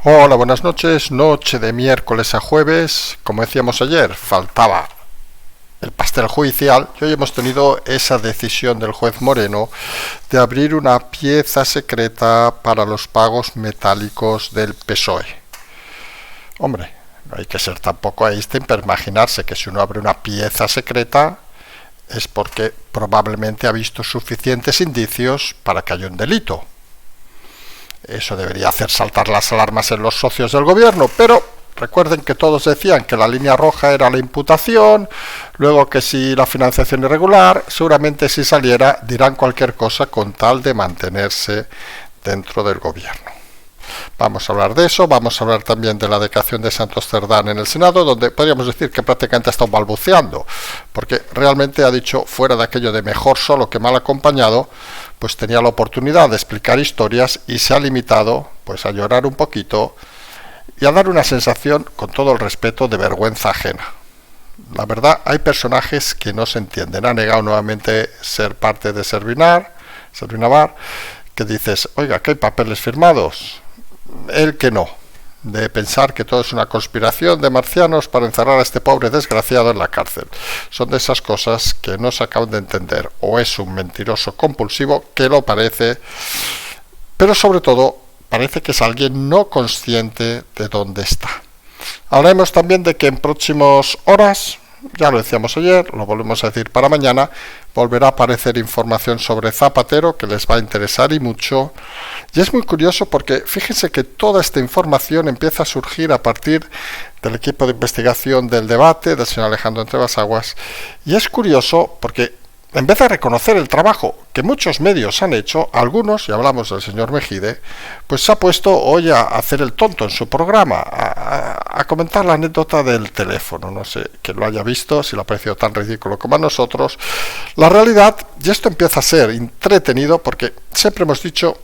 Hola, buenas noches. Noche de miércoles a jueves. Como decíamos ayer, faltaba el pastel judicial y hoy hemos tenido esa decisión del juez Moreno de abrir una pieza secreta para los pagos metálicos del PSOE. Hombre, no hay que ser tampoco Einstein para imaginarse que si uno abre una pieza secreta es porque probablemente ha visto suficientes indicios para que haya un delito. Eso debería hacer saltar las alarmas en los socios del gobierno, pero recuerden que todos decían que la línea roja era la imputación, luego que si la financiación irregular, seguramente si saliera dirán cualquier cosa con tal de mantenerse dentro del gobierno. Vamos a hablar de eso, vamos a hablar también de la declaración de Santos Cerdán en el Senado, donde podríamos decir que prácticamente ha estado balbuceando, porque realmente ha dicho, fuera de aquello de mejor solo que mal acompañado, pues tenía la oportunidad de explicar historias y se ha limitado pues a llorar un poquito y a dar una sensación, con todo el respeto, de vergüenza ajena. La verdad, hay personajes que no se entienden. Ha negado nuevamente ser parte de Servinar, que dices, oiga, que hay papeles firmados. Él que no, de pensar que todo es una conspiración de marcianos para encerrar a este pobre desgraciado en la cárcel. Son de esas cosas que no se acaban de entender. O es un mentiroso compulsivo, que lo parece, pero sobre todo parece que es alguien no consciente de dónde está. Hablaremos también de que en próximas horas, ya lo decíamos ayer, lo volvemos a decir para mañana, volverá a aparecer información sobre Zapatero que les va a interesar y mucho. Y es muy curioso porque fíjense que toda esta información empieza a surgir a partir del equipo de investigación del debate del señor Alejandro Entrebasaguas. Y es curioso porque en vez de reconocer el trabajo que muchos medios han hecho, algunos, y hablamos del señor Mejide, pues se ha puesto hoy a hacer el tonto en su programa, a comentar la anécdota del teléfono. No sé que lo haya visto, si lo ha parecido tan ridículo como a nosotros. La realidad, y esto empieza a ser entretenido, porque siempre hemos dicho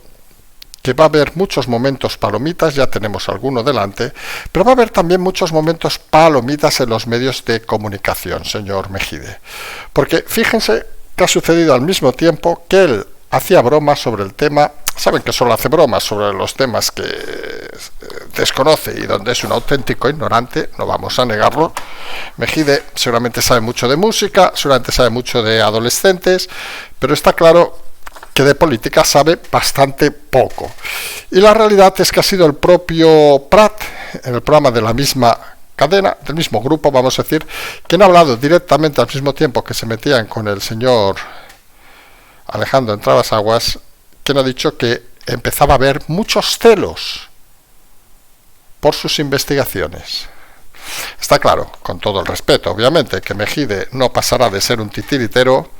que va a haber muchos momentos palomitas, ya tenemos alguno delante, pero va a haber también muchos momentos palomitas en los medios de comunicación, señor Mejide. Porque fíjense que ha sucedido al mismo tiempo que él hacía bromas sobre el tema. Saben que solo hace bromas sobre los temas que desconoce y donde es un auténtico ignorante, no vamos a negarlo. Mejide seguramente sabe mucho de música, seguramente sabe mucho de adolescentes, pero está claro que de política sabe bastante poco. Y la realidad es que ha sido el propio Prat, en el programa de la misma cadena, del mismo grupo, vamos a decir, quien ha hablado directamente al mismo tiempo que se metían con el señor Alejandro Entrebasaguas, quien ha dicho que empezaba a haber muchos celos por sus investigaciones. Está claro, con todo el respeto, obviamente, que Mejide no pasará de ser un titiritero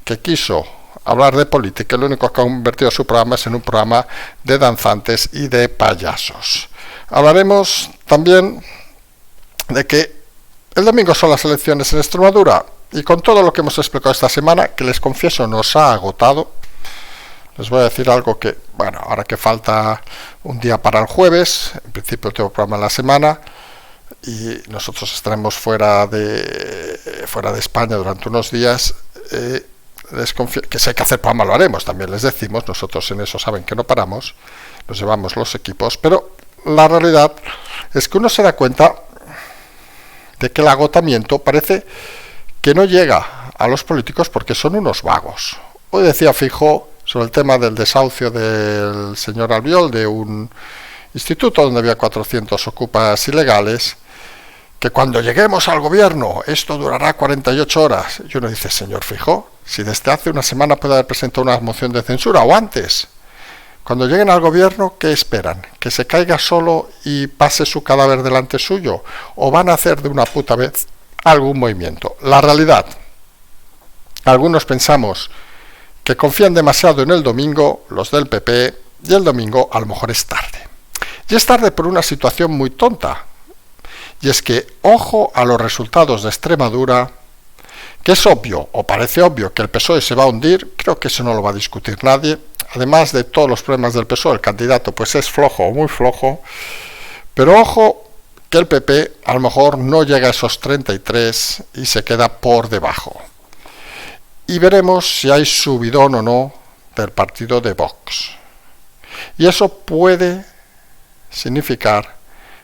que quiso hablar de política y lo único que ha convertido su programa es en un programa de danzantes y de payasos. Hablaremos también de que el domingo son las elecciones en Extremadura y con todo lo que hemos explicado esta semana, que les confieso nos ha agotado, les voy a decir algo que, bueno, ahora que falta un día para el jueves, en principio tengo programa en la semana y nosotros estaremos fuera de España durante unos días, que si hay que hacer programa lo haremos, también les decimos, nosotros en eso saben que no paramos, nos llevamos los equipos, pero la realidad es que uno se da cuenta de que el agotamiento parece que no llega a los políticos porque son unos vagos. Hoy decía Feijóo sobre el tema del desahucio del señor Albiol de un instituto donde había 400 ocupas ilegales, que cuando lleguemos al gobierno esto durará 48 horas. Y uno dice, señor Feijóo, si desde hace una semana puede haber presentado una moción de censura o antes. Cuando lleguen al gobierno, ¿qué esperan? ¿Que se caiga solo y pase su cadáver delante suyo? ¿O van a hacer de una puta vez algún movimiento? La realidad, algunos pensamos que confían demasiado en el domingo, los del PP, y el domingo a lo mejor es tarde. Y es tarde por una situación muy tonta. Y es que, ojo a los resultados de Extremadura, que es obvio, o parece obvio, que el PSOE se va a hundir, creo que eso no lo va a discutir nadie. Además de todos los problemas del PSOE, el candidato pues es flojo o muy flojo, pero ojo que el PP a lo mejor no llega a esos 33 y se queda por debajo. Y veremos si hay subidón o no del partido de Vox. Y eso puede significar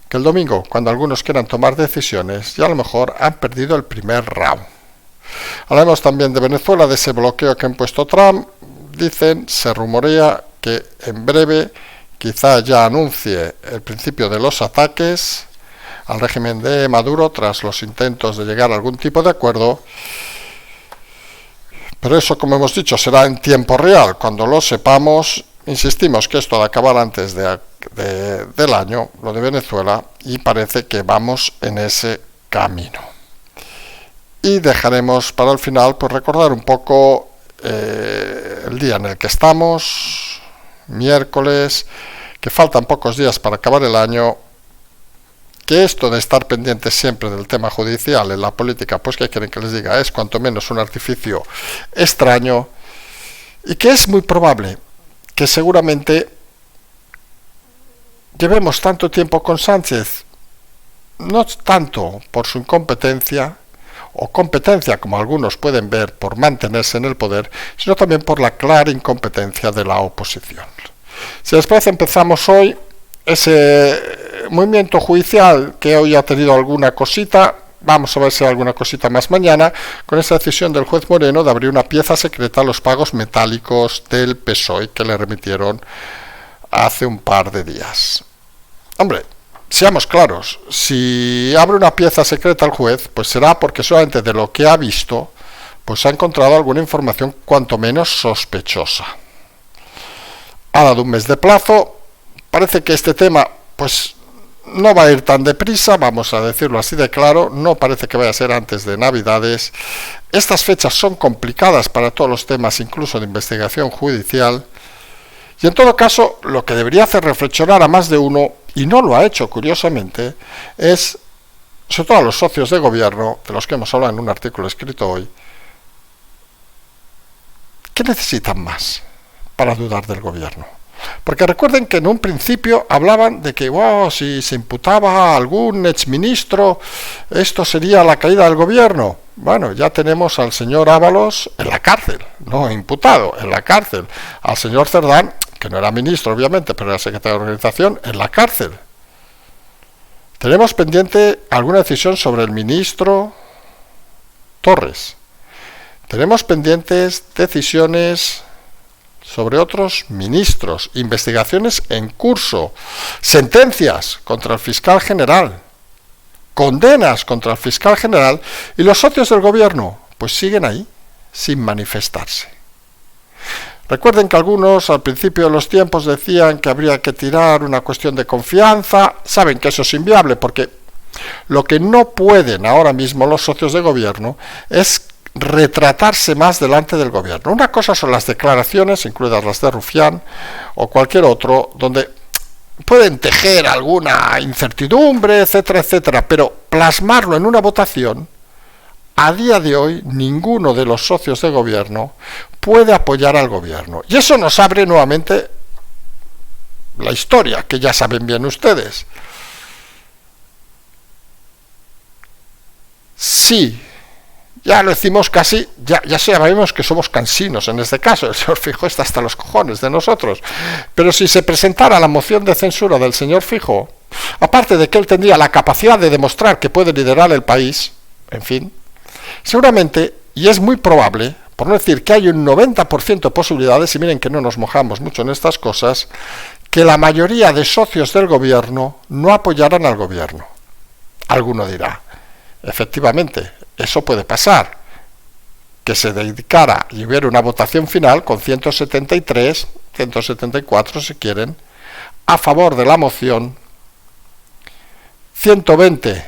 que el domingo, cuando algunos quieran tomar decisiones, ya a lo mejor han perdido el primer round. Hablamos también de Venezuela, de ese bloqueo que ha impuesto Trump. Dicen, se rumorea que en breve quizá ya anuncie el principio de los ataques al régimen de Maduro tras los intentos de llegar a algún tipo de acuerdo. Pero eso, como hemos dicho, será en tiempo real. Cuando lo sepamos, insistimos que esto ha de acabar antes del año, lo de Venezuela, y parece que vamos en ese camino. Y dejaremos para el final, pues recordar un poco el día en el que estamos, miércoles, que faltan pocos días para acabar el año, que esto de estar pendientes siempre del tema judicial en la política, pues que quieren que les diga, es cuanto menos un artificio extraño, y que es muy probable que seguramente llevemos tanto tiempo con Sánchez, no tanto por su incompetencia, o competencia, como algunos pueden ver, por mantenerse en el poder, sino también por la clara incompetencia de la oposición. Si les parece, empezamos hoy ese movimiento judicial que hoy ha tenido alguna cosita. Vamos a ver si hay alguna cosita más mañana, con esa decisión del juez Moreno de abrir una pieza secreta a los pagos metálicos del PSOE que le remitieron hace un par de días. Hombre, seamos claros, si abre una pieza secreta el juez, pues será porque solamente de lo que ha visto, pues ha encontrado alguna información cuanto menos sospechosa. Ha dado un mes de plazo, parece que este tema, pues no va a ir tan deprisa, vamos a decirlo así de claro, no parece que vaya a ser antes de Navidades. Estas fechas son complicadas para todos los temas, incluso de investigación judicial, y en todo caso, lo que debería hacer reflexionar a más de uno, y no lo ha hecho curiosamente, es, sobre todo a los socios de gobierno, de los que hemos hablado en un artículo escrito hoy, ¿qué necesitan más para dudar del gobierno? Porque recuerden que en un principio hablaban de que si se imputaba a algún exministro, esto sería la caída del gobierno. Bueno, ya tenemos al señor Ábalos en la cárcel, no imputado, en la cárcel. Al señor Cerdán, que no era ministro obviamente, pero era secretario de organización, en la cárcel. Tenemos pendiente alguna decisión sobre el ministro Torres. Tenemos pendientes decisiones sobre otros ministros, investigaciones en curso, sentencias contra el fiscal general, condenas contra el fiscal general, y los socios del gobierno pues siguen ahí, sin manifestarse. Recuerden que algunos al principio de los tiempos decían que habría que tirar una cuestión de confianza. Saben que eso es inviable, porque lo que no pueden ahora mismo los socios de gobierno es retratarse más delante del gobierno. Una cosa son las declaraciones, incluidas las de Rufián o cualquier otro, donde pueden tejer alguna incertidumbre, etcétera, etcétera, pero plasmarlo en una votación, a día de hoy ninguno de los socios de gobierno puede apoyar al gobierno. Y eso nos abre nuevamente la historia, que ya saben bien ustedes. Sí, ya lo decimos casi, ya sabemos que somos cansinos en este caso, el señor Feijóo está hasta los cojones de nosotros, pero si se presentara la moción de censura del señor Feijóo, aparte de que él tendría la capacidad de demostrar que puede liderar el país, en fin, seguramente, y es muy probable, por no decir que hay un 90% de posibilidades, y miren que no nos mojamos mucho en estas cosas, que la mayoría de socios del gobierno no apoyaran al gobierno. Alguno dirá, efectivamente, eso puede pasar, que se dedicara y hubiera una votación final con 173, 174 si quieren, a favor de la moción, 120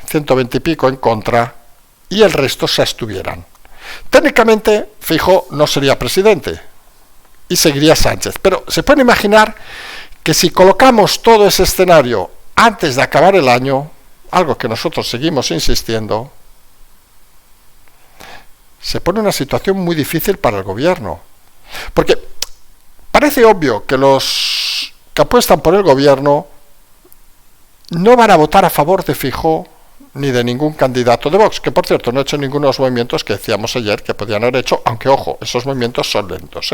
y pico en contra, y el resto se abstuvieran. Técnicamente, Feijóo no sería presidente y seguiría Sánchez, pero se puede imaginar que si colocamos todo ese escenario antes de acabar el año, algo que nosotros seguimos insistiendo, se pone una situación muy difícil para el gobierno. Porque parece obvio que los que apuestan por el gobierno no van a votar a favor de Feijóo ni de ningún candidato de Vox, que por cierto no ha hecho ninguno de los movimientos que decíamos ayer que podían haber hecho, aunque ojo, esos movimientos son lentos,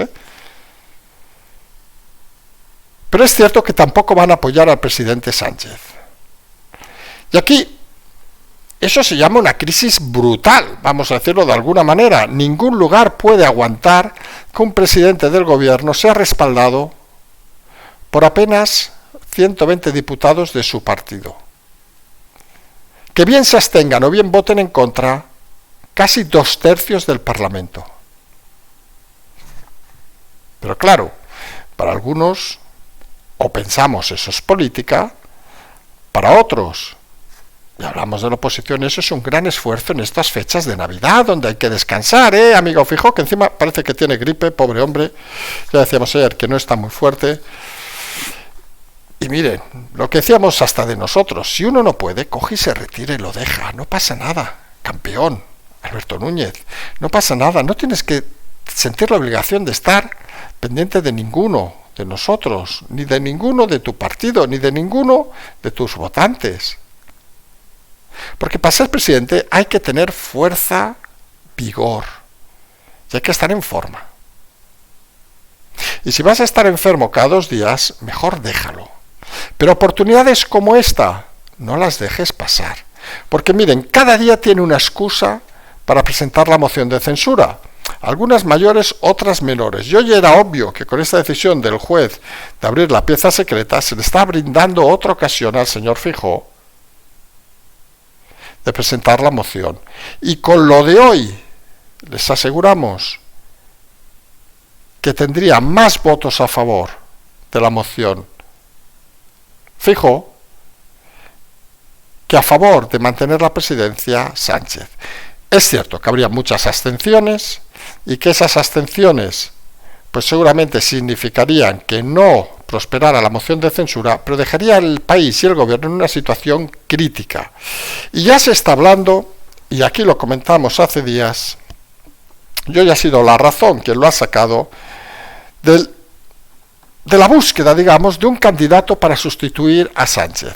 Pero es cierto que tampoco van a apoyar al presidente Sánchez. Y aquí, eso se llama una crisis brutal, vamos a decirlo de alguna manera. Ningún lugar puede aguantar que un presidente del gobierno sea respaldado por apenas 120 diputados de su partido. Que bien se abstengan o bien voten en contra casi 2/3 del Parlamento. Pero claro, para algunos, o pensamos eso es política, para otros, y hablamos de la oposición, eso es un gran esfuerzo en estas fechas de Navidad, donde hay que descansar, amigo Feijóo, que encima parece que tiene gripe, pobre hombre, ya decíamos ayer que no está muy fuerte. Y miren, lo que decíamos hasta de nosotros, si uno no puede, coge y se retira y lo deja, no pasa nada, campeón, Alberto Núñez, no pasa nada, no tienes que sentir la obligación de estar pendiente de ninguno de nosotros, ni de ninguno de tu partido, ni de ninguno de tus votantes. Porque para ser presidente hay que tener fuerza, vigor, y hay que estar en forma. Y si vas a estar enfermo cada 2 días, mejor déjalo. Pero oportunidades como esta, no las dejes pasar. Porque miren, cada día tiene una excusa para presentar la moción de censura. Algunas mayores, otras menores. Y hoy era obvio que con esta decisión del juez de abrir la pieza secreta se le está brindando otra ocasión al señor Feijóo de presentar la moción. Y con lo de hoy, les aseguramos que tendría más votos a favor de la moción Feijóo que a favor de mantener la presidencia Sánchez. Es cierto que habría muchas abstenciones y que esas abstenciones pues seguramente significarían que no prosperara la moción de censura, pero dejaría al país y el gobierno en una situación crítica. Y ya se está hablando, y aquí lo comentamos hace días, y hoy ha sido La Razón quien lo ha sacado, de la búsqueda, digamos, de un candidato para sustituir a Sánchez.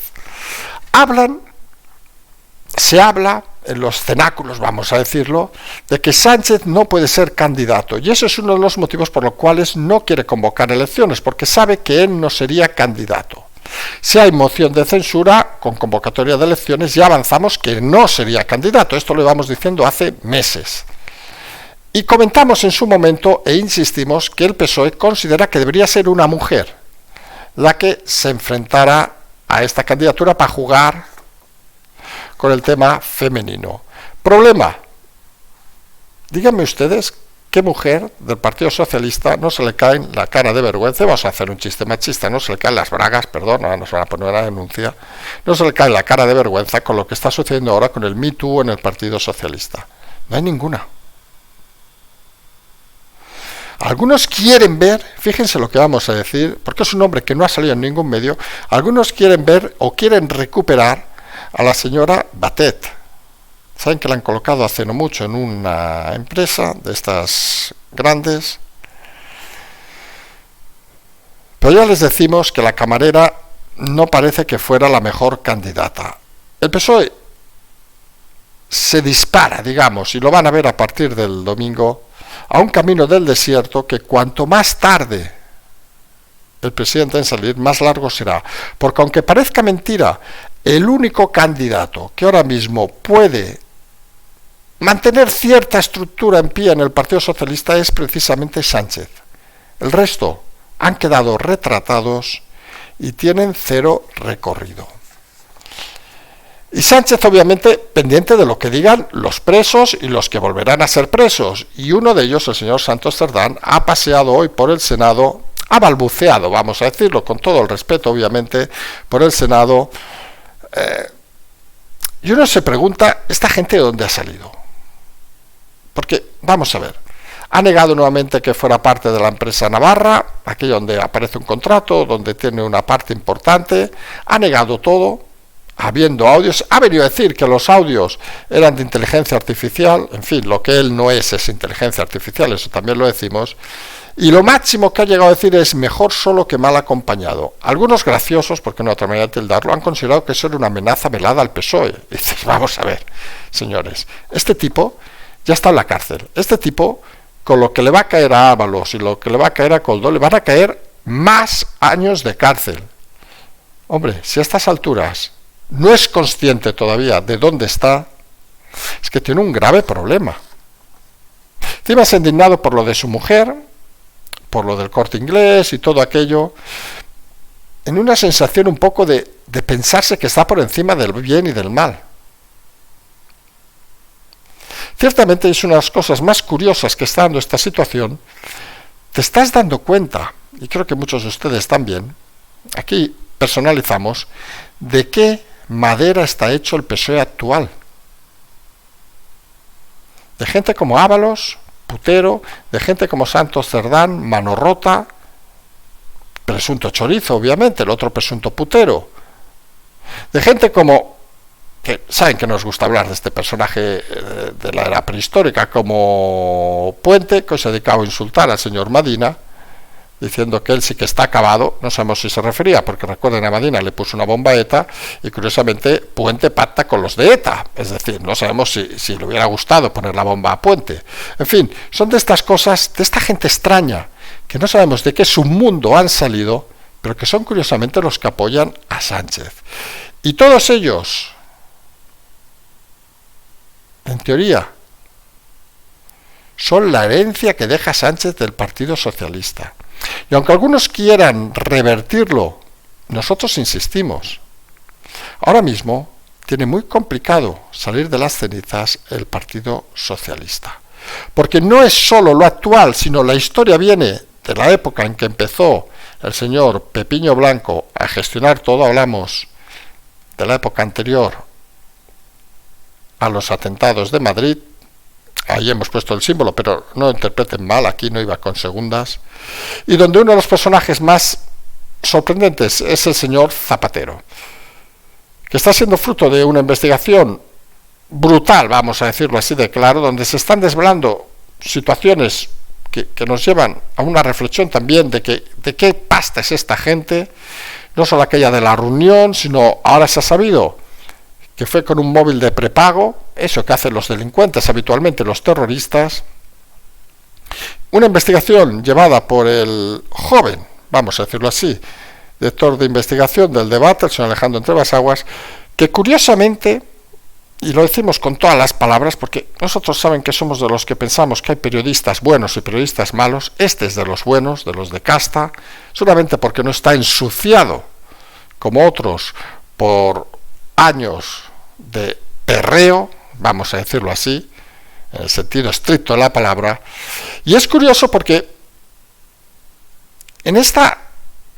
Se habla en los cenáculos, vamos a decirlo, de que Sánchez no puede ser candidato, y ese es uno de los motivos por los cuales no quiere convocar elecciones, porque sabe que él no sería candidato. Si hay moción de censura con convocatoria de elecciones, ya avanzamos que no sería candidato, esto lo íbamos diciendo hace meses. Y comentamos en su momento e insistimos que el PSOE considera que debería ser una mujer la que se enfrentara a esta candidatura para jugar con el tema femenino. Problema. Díganme ustedes qué mujer del Partido Socialista no se le cae la cara de vergüenza. Vamos a hacer un chiste machista, no se le caen las bragas, perdón, ahora nos van a poner una denuncia. No se le cae la cara de vergüenza con lo que está sucediendo ahora con el Me Too en el Partido Socialista. No hay ninguna. Algunos quieren ver, fíjense lo que vamos a decir, porque es un hombre que no ha salido en ningún medio, algunos quieren ver o quieren recuperar a la señora Batet. Saben que la han colocado hace no mucho en una empresa de estas grandes. Pero ya les decimos que la camarera no parece que fuera la mejor candidata. El PSOE se dispara, digamos, y lo van a ver a partir del domingo, a un camino del desierto que cuanto más tarde el presidente en salir, más largo será. Porque aunque parezca mentira, el único candidato que ahora mismo puede mantener cierta estructura en pie en el Partido Socialista es precisamente Sánchez. El resto han quedado retratados y tienen 0 recorrido. Y Sánchez, obviamente, pendiente de lo que digan los presos y los que volverán a ser presos. Y uno de ellos, el señor Santos Cerdán, ha paseado hoy por el Senado, ha balbuceado, vamos a decirlo, con todo el respeto, obviamente, por el Senado. Y uno se pregunta, ¿esta gente de dónde ha salido? Porque, vamos a ver, ha negado nuevamente que fuera parte de la empresa Navarra, aquí donde aparece un contrato, donde tiene una parte importante, ha negado todo, habiendo audios, ha venido a decir que los audios eran de inteligencia artificial, en fin, lo que él no es inteligencia artificial, eso también lo decimos, y lo máximo que ha llegado a decir es mejor solo que mal acompañado. Algunos graciosos, porque no hay otra manera de tildarlo, han considerado que eso era una amenaza velada al PSOE. Y dices, vamos a ver, señores, este tipo ya está en la cárcel, este tipo, con lo que le va a caer a Ábalos y lo que le va a caer a Koldo, le van a caer más años de cárcel. Hombre, si a estas alturas no es consciente todavía de dónde está, es que tiene un grave problema. Encima se ha indignado por lo de su mujer, por lo del Corte Inglés y todo aquello, en una sensación un poco de pensarse que está por encima del bien y del mal. Ciertamente es una de las cosas más curiosas que está dando esta situación. Te estás dando cuenta, y creo que muchos de ustedes también, aquí personalizamos, de qué madera está hecho el PSOE actual. De gente como Ábalos, putero, de gente como Santos Cerdán, mano rota, presunto chorizo, obviamente, el otro presunto putero, de gente como, que saben que nos gusta hablar de este personaje de la era prehistórica, como Puente, que se ha dedicado a insultar al señor Madina, diciendo que él sí que está acabado. No sabemos si se refería, porque recuerden, a Madina le puso una bomba a ETA, y curiosamente Puente pacta con los de ETA, es decir, no sabemos si le hubiera gustado poner la bomba a Puente. En fin, son de estas cosas, de esta gente extraña, que no sabemos de qué submundo han salido, pero que son curiosamente los que apoyan a Sánchez. Y todos ellos, en teoría, son la herencia que deja Sánchez del Partido Socialista. Y aunque algunos quieran revertirlo, nosotros insistimos. Ahora mismo tiene muy complicado salir de las cenizas el Partido Socialista. Porque no es solo lo actual, sino la historia viene de la época en que empezó el señor Pepiño Blanco a gestionar todo. Hablamos de la época anterior a los atentados de Madrid. Ahí hemos puesto el símbolo, pero no interpreten mal, aquí no iba con segundas. Y donde uno de los personajes más sorprendentes es el señor Zapatero, que está siendo fruto de una investigación brutal, vamos a decirlo así de claro, donde se están desvelando situaciones que nos llevan a una reflexión también de qué pasta es esta gente, no solo aquella de la reunión, sino ahora se ha sabido que fue con un móvil de prepago, eso que hacen los delincuentes habitualmente, los terroristas. Una investigación llevada por el joven, vamos a decirlo así, director de investigación del Debate, el señor Alejandro Entrebasaguas, que curiosamente, y lo decimos con todas las palabras, porque nosotros saben que somos de los que pensamos que hay periodistas buenos y periodistas malos, este es de los buenos, de los de casta, solamente porque no está ensuciado, como otros, por años de perreo, vamos a decirlo así, en el sentido estricto de la palabra. Y es curioso porque en esta,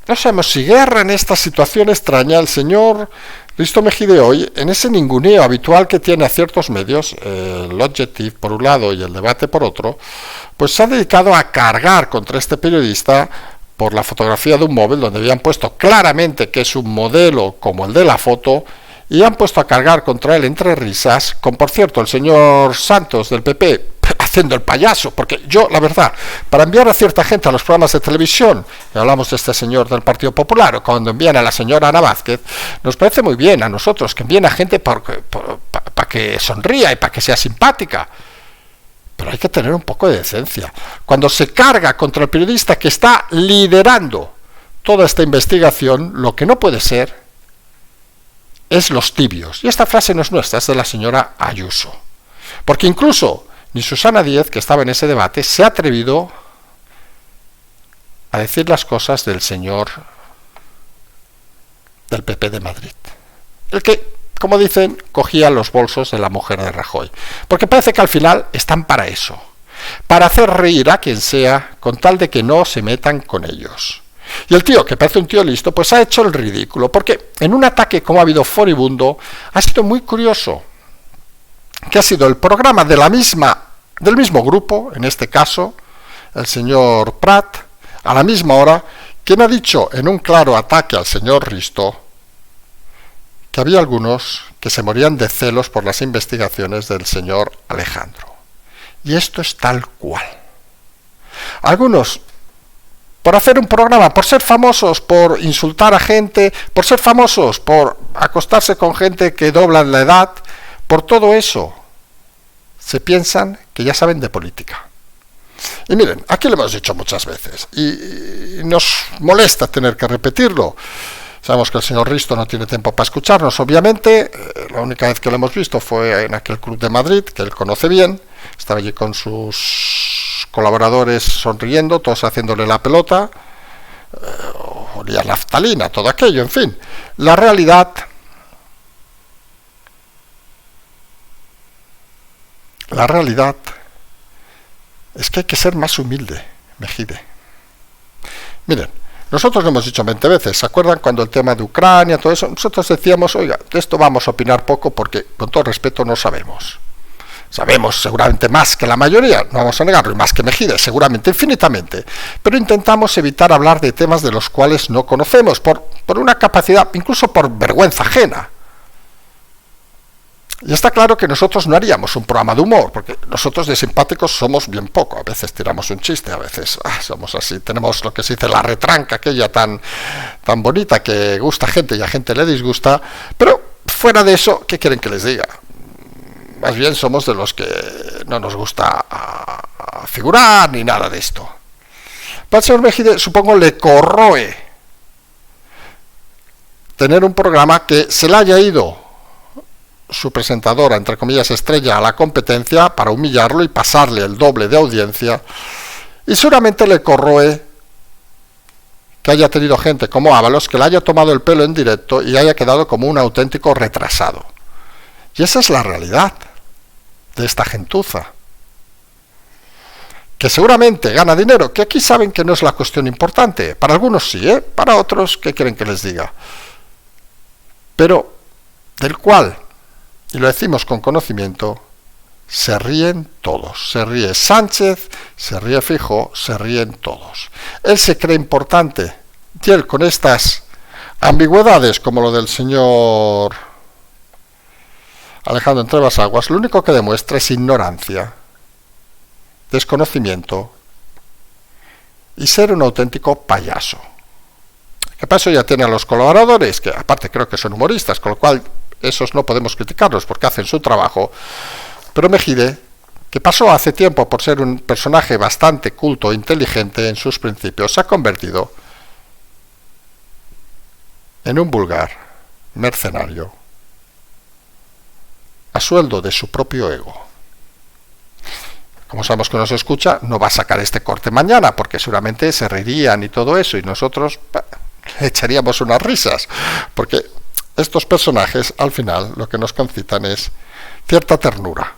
no sabemos si guerra, en esta situación extraña, el señor Risto Mejide hoy, en ese ninguneo habitual que tiene a ciertos medios, el Objective por un lado y el Debate por otro, pues se ha dedicado a cargar contra este periodista por la fotografía de un móvil donde habían puesto claramente que es un modelo como el de la foto, y han puesto a cargar contra él entre risas, con, por cierto, el señor Santos del PP haciendo el payaso, porque yo, la verdad, para enviar a cierta gente a los programas de televisión, y hablamos de este señor del Partido Popular, o cuando envían a la señora Ana Vázquez, nos parece muy bien a nosotros que envíen a gente para que sonría y para que sea simpática, pero hay que tener un poco de decencia. Cuando se carga contra el periodista que está liderando toda esta investigación, lo que no puede ser es los tibios. Y esta frase no es nuestra, es de la señora Ayuso. Porque incluso ni Susana Díez, que estaba en ese debate, se ha atrevido a decir las cosas del señor del PP de Madrid. El que, como dicen, cogía los bolsos de la mujer de Rajoy. Porque parece que al final están para eso. Para hacer reír a quien sea, con tal de que no se metan con ellos. Y el tío, que parece un tío listo, pues ha hecho el ridículo, porque en un ataque como ha habido furibundo, ha sido muy curioso, que ha sido el programa del mismo grupo, en este caso, el señor Prat, a la misma hora, quien ha dicho en un claro ataque al señor Risto, que había algunos que se morían de celos por las investigaciones del señor Alejandro. Y esto es tal cual. Algunos, por hacer un programa, por ser famosos, por insultar a gente, por ser famosos, por acostarse con gente que doblan la edad, por todo eso, se piensan que ya saben de política. Y miren, aquí lo hemos dicho muchas veces y nos molesta tener que repetirlo. Sabemos que el señor Risto no tiene tiempo para escucharnos, obviamente. La única vez que lo hemos visto fue en aquel club de Madrid, que él conoce bien. Estaba allí con sus colaboradores sonriendo, todos haciéndole la pelota. Olía naftalina, todo aquello, en fin. La realidad es que hay que ser más humilde, Mejide. Miren, nosotros lo hemos dicho 20 veces, ¿se acuerdan cuando el tema de Ucrania, todo eso? Nosotros decíamos, oiga, de esto vamos a opinar poco porque, con todo respeto, no sabemos. Sabemos seguramente más que la mayoría, no vamos a negarlo, y más que Mejide, seguramente, infinitamente. Pero intentamos evitar hablar de temas de los cuales no conocemos, por una capacidad, incluso por vergüenza ajena. Y está claro que nosotros no haríamos un programa de humor, porque nosotros de simpáticos somos bien poco. A veces tiramos un chiste, a veces somos así. Tenemos lo que se dice la retranca, aquella tan bonita que gusta a gente y a gente le disgusta. Pero fuera de eso, ¿qué quieren que les diga? Más bien somos de los que no nos gusta figurar ni nada de esto. Para el señor Mejide, supongo, le corroe tener un programa que se le haya ido su presentadora, entre comillas, estrella, a la competencia para humillarlo y pasarle el doble de audiencia, y seguramente le corroe que haya tenido gente como Ábalos que le haya tomado el pelo en directo y haya quedado como un auténtico retrasado. Y esa es la realidad de esta gentuza, que seguramente gana dinero, que aquí saben que no es la cuestión importante, para algunos sí, para otros, ¿qué quieren que les diga? Pero del cual, y lo decimos con conocimiento, se ríen todos. Se ríe Sánchez, se ríe Feijóo, se ríen todos. Él se cree importante, y él con estas ambigüedades como lo del señor Alejandro Entrebasaguas, lo único que demuestra es ignorancia, desconocimiento y ser un auténtico payaso. ¿Qué pasa? Ya tiene a los colaboradores, que aparte creo que son humoristas, con lo cual esos no podemos criticarlos porque hacen su trabajo. Pero Mejide, que pasó hace tiempo por ser un personaje bastante culto e inteligente en sus principios, se ha convertido en un vulgar mercenario a sueldo de su propio ego. Como sabemos que nos escucha, no va a sacar este corte mañana, porque seguramente se reirían y todo eso, y nosotros le echaríamos unas risas, porque estos personajes, al final, lo que nos concitan es cierta ternura,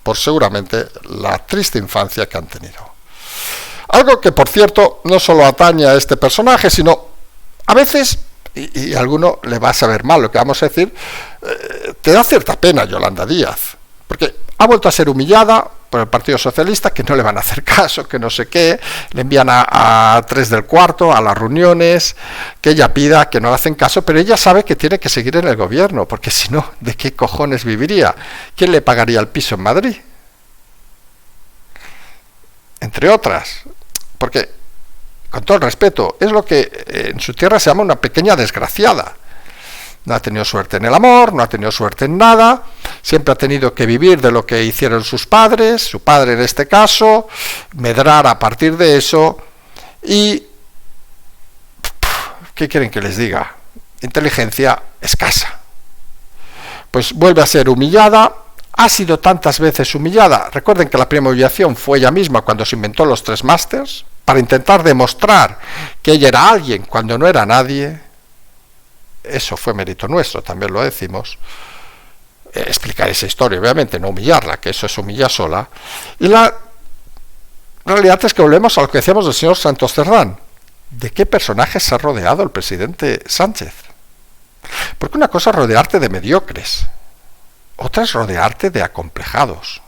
por seguramente la triste infancia que han tenido. Algo que, por cierto, no solo atañe a este personaje, sino a veces, y a alguno le va a saber mal lo que vamos a decir, te da cierta pena Yolanda Díaz, porque ha vuelto a ser humillada por el Partido Socialista, que no le van a hacer caso, que no sé qué, le envían a 3 del cuarto, a las reuniones, que ella pida, que no le hacen caso, pero ella sabe que tiene que seguir en el gobierno, porque si no, ¿de qué cojones viviría? ¿Quién le pagaría el piso en Madrid? Entre otras, porque, con todo el respeto, es lo que en su tierra se llama una pequeña desgraciada. No ha tenido suerte en el amor, no ha tenido suerte en nada, siempre ha tenido que vivir de lo que hicieron sus padres, su padre en este caso, medrar a partir de eso, y ¿qué quieren que les diga? Inteligencia escasa. Pues vuelve a ser humillada, ha sido tantas veces humillada. Recuerden que la primera humillación fue ella misma cuando se inventó los 3 másters, para intentar demostrar que ella era alguien cuando no era nadie. Eso fue mérito nuestro, también lo decimos. Explicar esa historia, obviamente, no humillarla, que eso es humillar sola. Y la realidad es que volvemos a lo que decíamos del señor Santos Cerdán. ¿De qué personajes se ha rodeado el presidente Sánchez? Porque una cosa es rodearte de mediocres, otra es rodearte de acomplejados,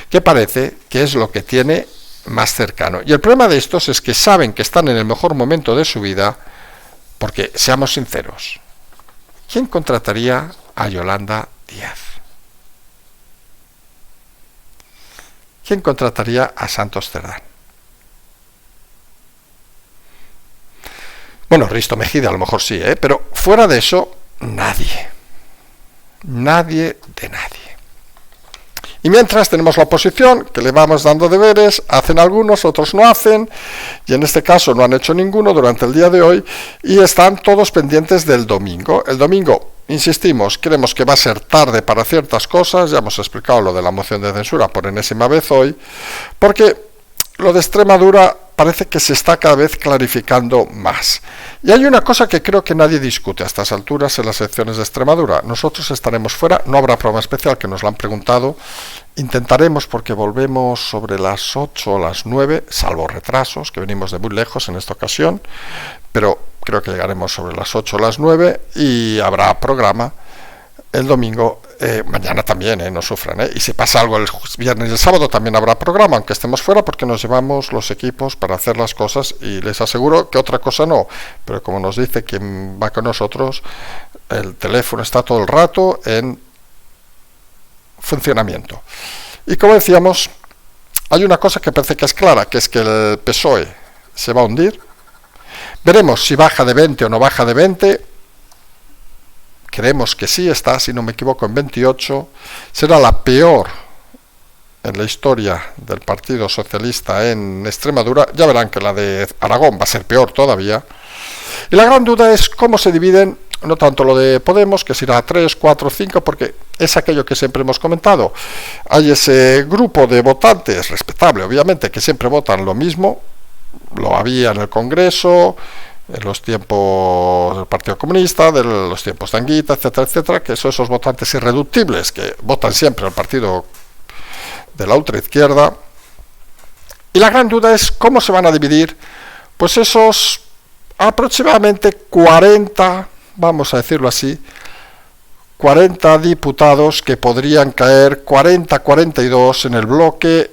que parece que es lo que tiene más cercano. Y el problema de estos es que saben que están en el mejor momento de su vida, porque, seamos sinceros, ¿quién contrataría a Yolanda Díaz? ¿Quién contrataría a Santos Cerdán? Bueno, Risto Mejide a lo mejor sí, pero fuera de eso, nadie. Nadie de nadie. Y mientras tenemos la oposición, que le vamos dando deberes, hacen algunos, otros no hacen, y en este caso no han hecho ninguno durante el día de hoy, y están todos pendientes del domingo. El domingo, insistimos, creemos que va a ser tarde para ciertas cosas, ya hemos explicado lo de la moción de censura por enésima vez hoy, porque lo de Extremadura parece que se está cada vez clarificando más. Y hay una cosa que creo que nadie discute a estas alturas en las elecciones de Extremadura. Nosotros estaremos fuera, no habrá programa especial, que nos lo han preguntado. Intentaremos, porque volvemos sobre las 8 o las 9, salvo retrasos, que venimos de muy lejos en esta ocasión, pero creo que llegaremos sobre las 8 o las 9 y habrá programa el domingo. Mañana también, no sufran, y si pasa algo el viernes y el sábado también habrá programa, aunque estemos fuera, porque nos llevamos los equipos para hacer las cosas, y les aseguro que otra cosa no, pero como nos dice quien va con nosotros, el teléfono está todo el rato en funcionamiento. Y como decíamos, hay una cosa que parece que es clara, que es que el PSOE se va a hundir. Veremos si baja de 20 o no baja de 20. Creemos que sí está, si no me equivoco, en 28. Será la peor en la historia del Partido Socialista en Extremadura. Ya verán que la de Aragón va a ser peor todavía. Y la gran duda es cómo se dividen, no tanto lo de Podemos, que será 3, 4, 5, porque es aquello que siempre hemos comentado. Hay ese grupo de votantes, respetable obviamente, que siempre votan lo mismo. Lo había en el Congreso, en los tiempos del Partido Comunista, de los tiempos de Anguita, etcétera, etcétera, que son esos votantes irreductibles que votan siempre al partido de la ultraizquierda. Y la gran duda es cómo se van a dividir pues esos aproximadamente 40, vamos a decirlo así, 40 diputados que podrían caer, 40-42 en el bloque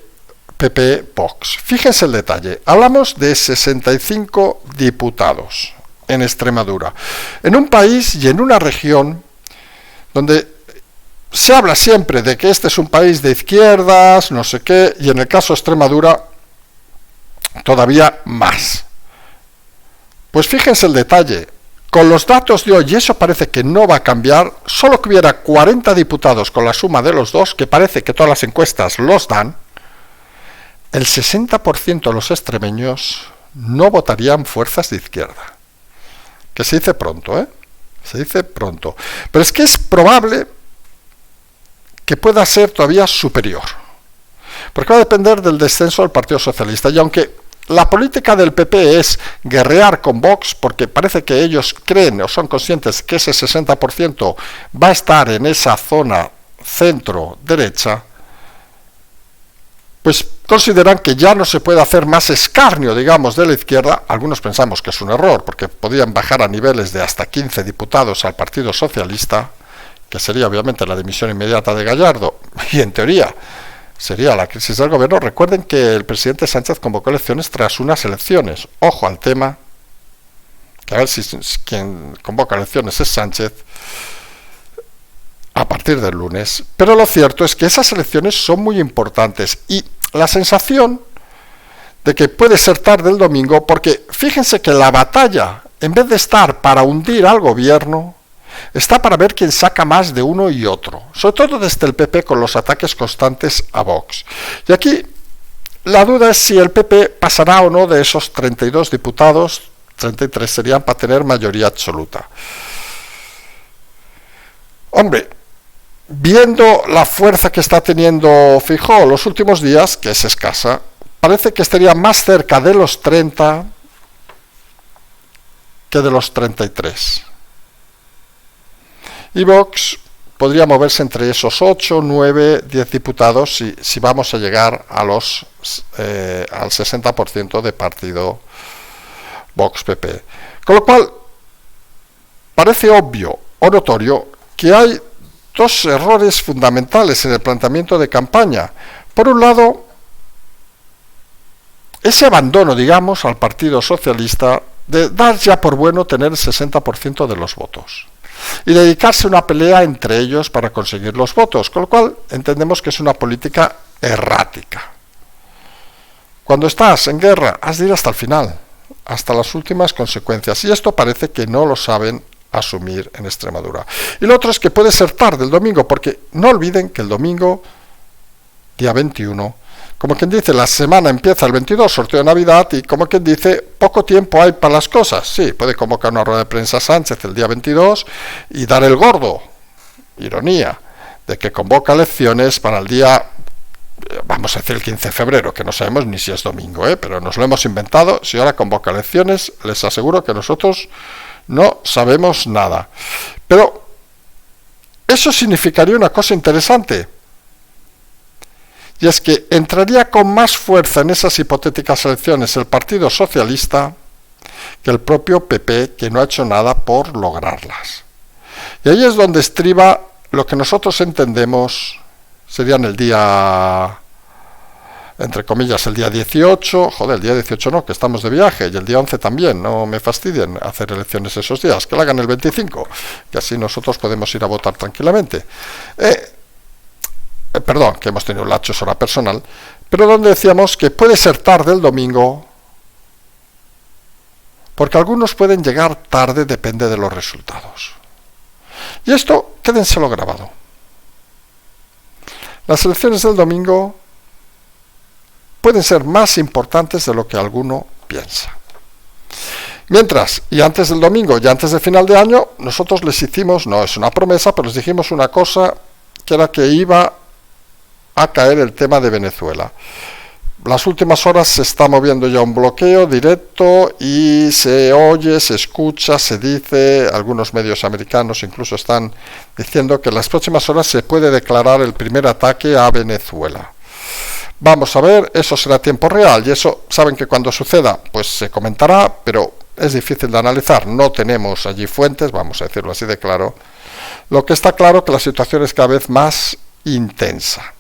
PP-Vox. Fíjense el detalle, hablamos de 65 diputados en Extremadura, en un país y en una región donde se habla siempre de que este es un país de izquierdas, no sé qué, y en el caso de Extremadura todavía más. Pues fíjense el detalle, con los datos de hoy, y eso parece que no va a cambiar, solo que hubiera 40 diputados con la suma de los dos, que parece que todas las encuestas los dan, el 60% de los extremeños no votarían fuerzas de izquierda. Que se dice pronto, se dice pronto. Pero es que es probable que pueda ser todavía superior. Porque va a depender del descenso del Partido Socialista. Y aunque la política del PP es guerrear con Vox, porque parece que ellos creen o son conscientes que ese 60% va a estar en esa zona centro-derecha, pues consideran que ya no se puede hacer más escarnio, digamos, de la izquierda. Algunos pensamos que es un error, porque podrían bajar a niveles de hasta 15 diputados al Partido Socialista, que sería obviamente la dimisión inmediata de Gallardo, y en teoría sería la crisis del gobierno. Recuerden que el presidente Sánchez convocó elecciones tras unas elecciones. Ojo al tema, que a ver si quien convoca elecciones es Sánchez, a partir del lunes. Pero lo cierto es que esas elecciones son muy importantes y la sensación de que puede ser tarde el domingo, porque fíjense que la batalla, en vez de estar para hundir al gobierno, está para ver quién saca más de uno y otro, sobre todo desde el PP con los ataques constantes a Vox. Y aquí la duda es si el PP pasará o no de esos 32 diputados, 33 serían, para tener mayoría absoluta. Hombre, viendo la fuerza que está teniendo Feijóo los últimos días, que es escasa, parece que estaría más cerca de los 30 que de los 33. Y Vox podría moverse entre esos 8, 9, 10 diputados si vamos a llegar a al 60% de partido Vox-PP. Con lo cual, parece obvio o notorio que hay dos errores fundamentales en el planteamiento de campaña. Por un lado, ese abandono, digamos, al Partido Socialista de dar ya por bueno tener el 60% de los votos y dedicarse a una pelea entre ellos para conseguir los votos, con lo cual entendemos que es una política errática. Cuando estás en guerra, has de ir hasta el final, hasta las últimas consecuencias, y esto parece que no lo saben asumir en Extremadura. Y lo otro es que puede ser tarde el domingo, porque no olviden que el domingo día 21. Como quien dice, la semana empieza el 22, sorteo de Navidad, y como quien dice, poco tiempo hay para las cosas. Sí, puede convocar una rueda de prensa Sánchez el día 22 y dar el gordo, ironía, de que convoca elecciones para el día, vamos a decir el 15 de febrero, que no sabemos ni si es domingo, pero nos lo hemos inventado. Si ahora convoca elecciones, les aseguro que nosotros no sabemos nada. Pero eso significaría una cosa interesante, y es que entraría con más fuerza en esas hipotéticas elecciones el Partido Socialista que el propio PP, que no ha hecho nada por lograrlas. Y ahí es donde estriba lo que nosotros entendemos serían el día, entre comillas, el día 18, el día 18 no, que estamos de viaje, y el día 11 también, no me fastidien hacer elecciones esos días, que la hagan el 25, que así nosotros podemos ir a votar tranquilamente. Perdón, que hemos tenido un lapsus hora personal, pero donde decíamos que puede ser tarde el domingo, porque algunos pueden llegar tarde, depende de los resultados. Y esto, quédenselo grabado. Las elecciones del domingo pueden ser más importantes de lo que alguno piensa. Mientras, y antes del domingo y antes de final de año, nosotros les hicimos, no es una promesa, pero les dijimos una cosa, que era que iba a caer el tema de Venezuela. Las últimas horas se está moviendo ya un bloqueo directo y se oye, se escucha, se dice, algunos medios americanos incluso están diciendo que en las próximas horas se puede declarar el primer ataque a Venezuela. Vamos a ver, eso será tiempo real, y eso saben que cuando suceda pues se comentará, pero es difícil de analizar, no tenemos allí fuentes, vamos a decirlo así de claro. Lo que está claro es que la situación es cada vez más intensa.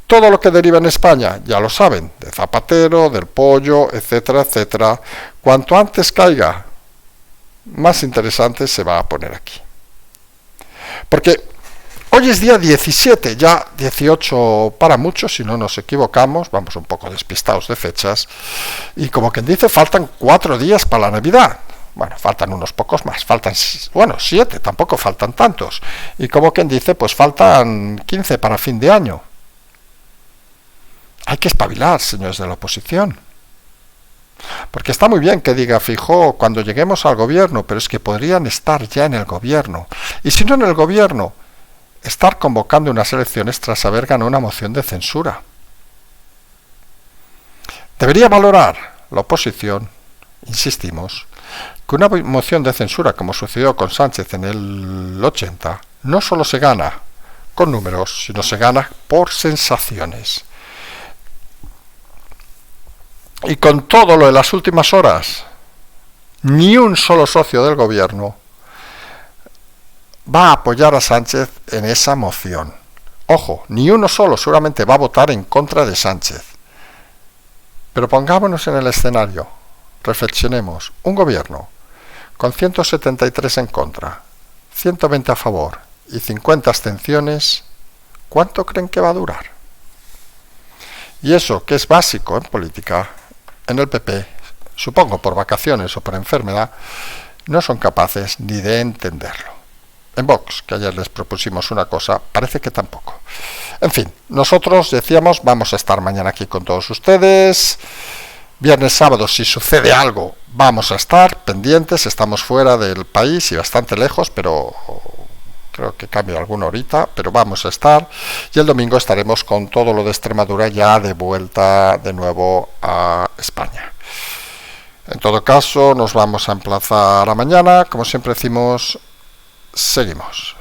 Todo lo que deriva en España, ya lo saben, de Zapatero, del pollo, etcétera, etcétera. Cuanto antes caiga, más interesante se va a poner aquí. Porque hoy es día 17, ya 18 para muchos, si no nos equivocamos, vamos un poco despistados de fechas, y como quien dice, faltan 4 días para la Navidad. Bueno, faltan unos pocos más, faltan, 7, tampoco faltan tantos. Y como quien dice, pues faltan 15 para fin de año. Hay que espabilar, señores de la oposición. Porque está muy bien que diga Feijóo cuando lleguemos al gobierno, pero es que podrían estar ya en el gobierno. Y si no en el gobierno, estar convocando unas elecciones tras haber ganado una moción de censura. Debería valorar la oposición, insistimos, que una moción de censura, como sucedió con Sánchez en el 80, no solo se gana con números, sino se gana por sensaciones. Y con todo lo de las últimas horas, ni un solo socio del gobierno va a apoyar a Sánchez en esa moción. Ojo, ni uno solo, seguramente va a votar en contra de Sánchez. Pero pongámonos en el escenario, reflexionemos. Un gobierno con 173 en contra, 120 a favor y 50 abstenciones, ¿cuánto creen que va a durar? Y eso, que es básico en política, en el PP, supongo por vacaciones o por enfermedad, no son capaces ni de entenderlo. En Vox, que ayer les propusimos una cosa, parece que tampoco. En fin, nosotros decíamos, vamos a estar mañana aquí con todos ustedes. Viernes, sábado, si sucede algo, vamos a estar pendientes. Estamos fuera del país y bastante lejos, pero creo que cambio alguna horita, pero vamos a estar. Y el domingo estaremos con todo lo de Extremadura ya de vuelta de nuevo a España. En todo caso, nos vamos a emplazar a mañana. Como siempre decimos, seguimos.